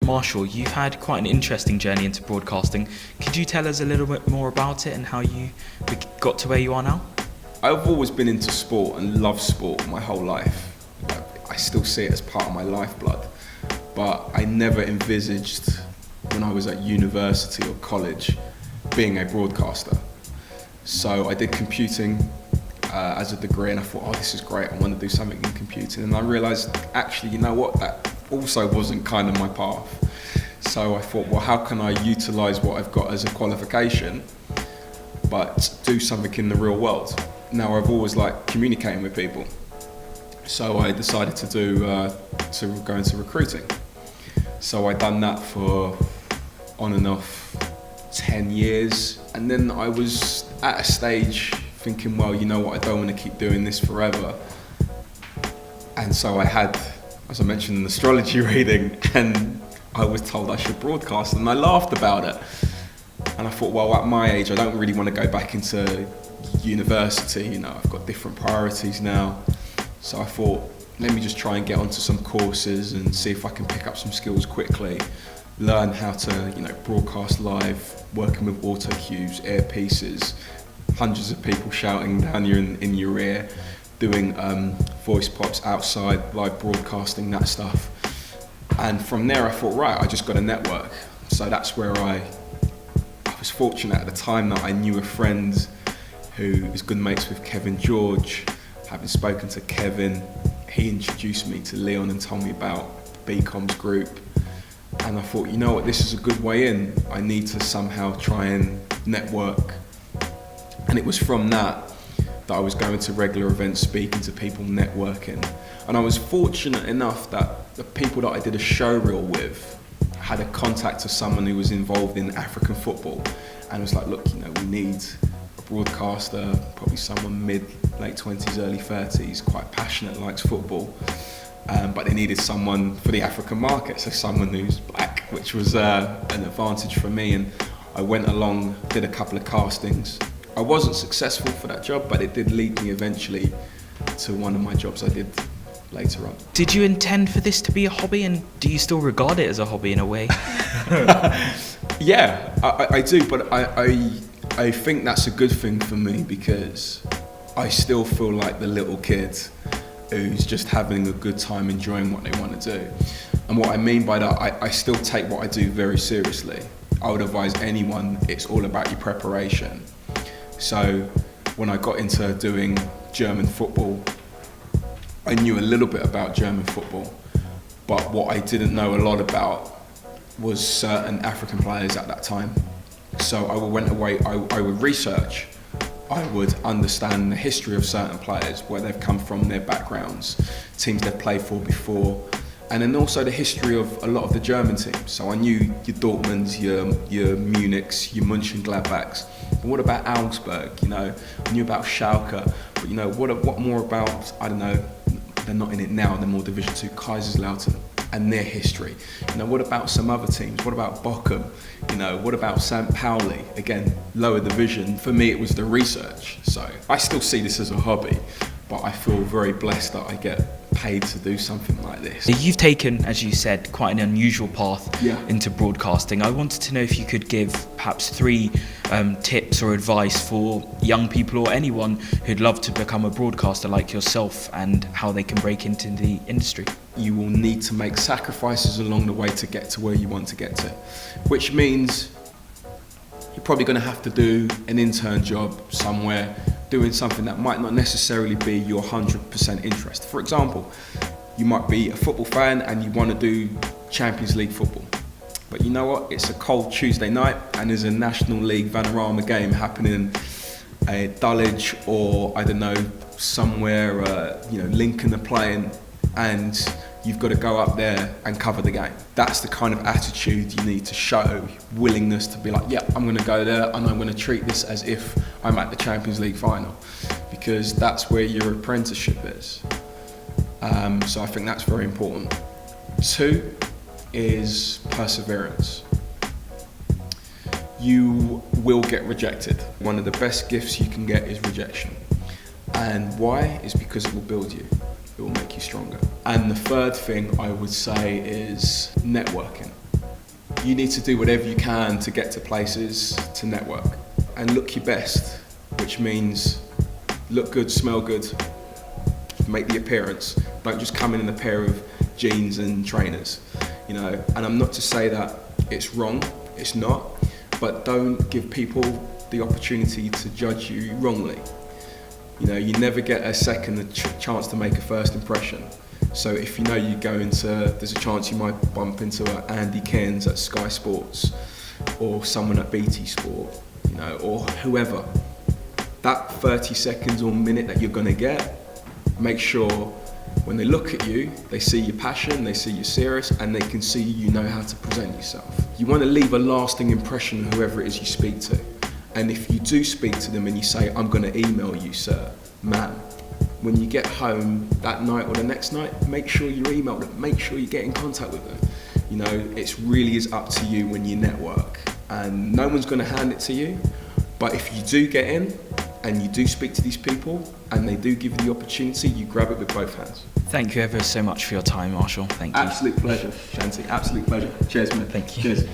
Marshall, you've had quite an interesting journey into broadcasting. Could you tell us a little bit more about it and how you got to where you are now? I've always been into sport and loved sport my whole life. I still see it as part of my lifeblood, but I never envisaged when I was at university or college being a broadcaster. So I did computing as a degree, and I thought, oh, this is great, I want to do something in computing. And I realised, actually, you know what, that also wasn't kind of my path. So I thought, well, how can I utilise what I've got as a qualification, but do something in the real world? Now, I've always liked communicating with people. So I decided to go into recruiting. So I'd done that for on and off 10 years. And then I was at a stage thinking, well, you know what, I don't want to keep doing this forever. And so I had, as I mentioned, an astrology reading, and I was told I should broadcast, and I laughed about it. And I thought, well, at my age, I don't really want to go back into university, you know, I've got different priorities now. So I thought, let me just try and get onto some courses and see if I can pick up some skills quickly, learn how to, you know, broadcast live, working with auto cues, earpieces, hundreds of people shouting down in your ear, doing voice pops outside, live broadcasting, that stuff. And from there I thought, right, I just got a network. So that's where I was fortunate at the time that I knew a friend who was good mates with Kevin George. Having spoken to Kevin, he introduced me to Leon and told me about BCOMS group. And I thought, you know what, this is a good way in. I need to somehow try and network. And it was from that I was going to regular events, speaking to people, networking. And I was fortunate enough that the people that I did a show reel with had a contact to someone who was involved in African football. And it was like, look, you know, we need a broadcaster, probably someone late 20s, early 30s, quite passionate, likes football. But they needed someone for the African market, so someone who's black, which was an advantage for me. And I went along, did a couple of castings. I wasn't successful for that job, but it did lead me eventually to one of my jobs I did later on. Did you intend for this to be a hobby, and do you still regard it as a hobby in a way? Yeah, I do, but I think that's a good thing for me, because I still feel like the little kid who's just having a good time enjoying what they want to do. And what I mean by that, I still take what I do very seriously. I would advise anyone, it's all about your preparation. So when I got into doing German football, I knew a little bit about German football, but what I didn't know a lot about was certain African players at that time. So I went away, I would research, I would understand the history of certain players, where they've come from, their backgrounds, teams they've played for before, and then also the history of a lot of the German teams. So I knew your Dortmunds, your Munichs, your Mönchengladbachs. But what about Augsburg? You know, I knew about Schalke. But you know, what more about, I don't know, they're not in it now, they're more Division 2, Kaiserslautern, and their history. You know, what about some other teams? What about Bochum? You know, what about St. Pauli? Again, lower division. For me, it was the research. So I still see this as a hobby, but I feel very blessed that I get paid to do something like this. You've taken, as you said, quite an unusual path into broadcasting. I wanted to know if you could give perhaps 3 tips or advice for young people or anyone who'd love to become a broadcaster like yourself, and how they can break into the industry. You will need to make sacrifices along the way to get to where you want to get to, which means you're probably going to have to do an intern job somewhere, doing something that might not necessarily be your 100% interest. For example, you might be a football fan and you want to do Champions League football. But you know what? It's a cold Tuesday night and there's a National League Vanarama game happening at Dulwich, or I don't know, somewhere, Lincoln are playing, and you've got to go up there and cover the game. That's the kind of attitude you need to show, willingness to be like, yeah, I'm going to go there and I'm going to treat this as if I'm at the Champions League final, because that's where your apprenticeship is. So I think that's very important. 2 is perseverance. You will get rejected. One of the best gifts you can get is rejection. And why? Is because it will build you. It will make you stronger. And the 3rd thing I would say is networking. you need to do whatever you can to get to places, to network, and look your best, which means look good, smell good, make the appearance. Don't just come in a pair of jeans and trainers, you know. And I'm not to say that it's wrong, it's not, but don't give people the opportunity to judge you wrongly. You know, you never get a second chance to make a first impression. So if you know you go into, there's a chance you might bump into Andy Cairns at Sky Sports, or someone at BT Sport, you know, or whoever. That 30 seconds or minute that you're gonna get, make sure when they look at you, they see your passion, they see you're serious, and they can see you know how to present yourself. You want to leave a lasting impression on whoever it is you speak to. And if you do speak to them and you say, I'm going to email you, sir, ma'am, when you get home that night or the next night, make sure you email them, make sure you get in contact with them. You know, it really is up to you when you network, and no one's going to hand it to you. But if you do get in and you do speak to these people and they do give you the opportunity, you grab it with both hands. Thank you ever so much for your time, Marshall. Thank you. Absolute pleasure, Shanti. Absolute pleasure. Cheers, man. Thank you. Cheers.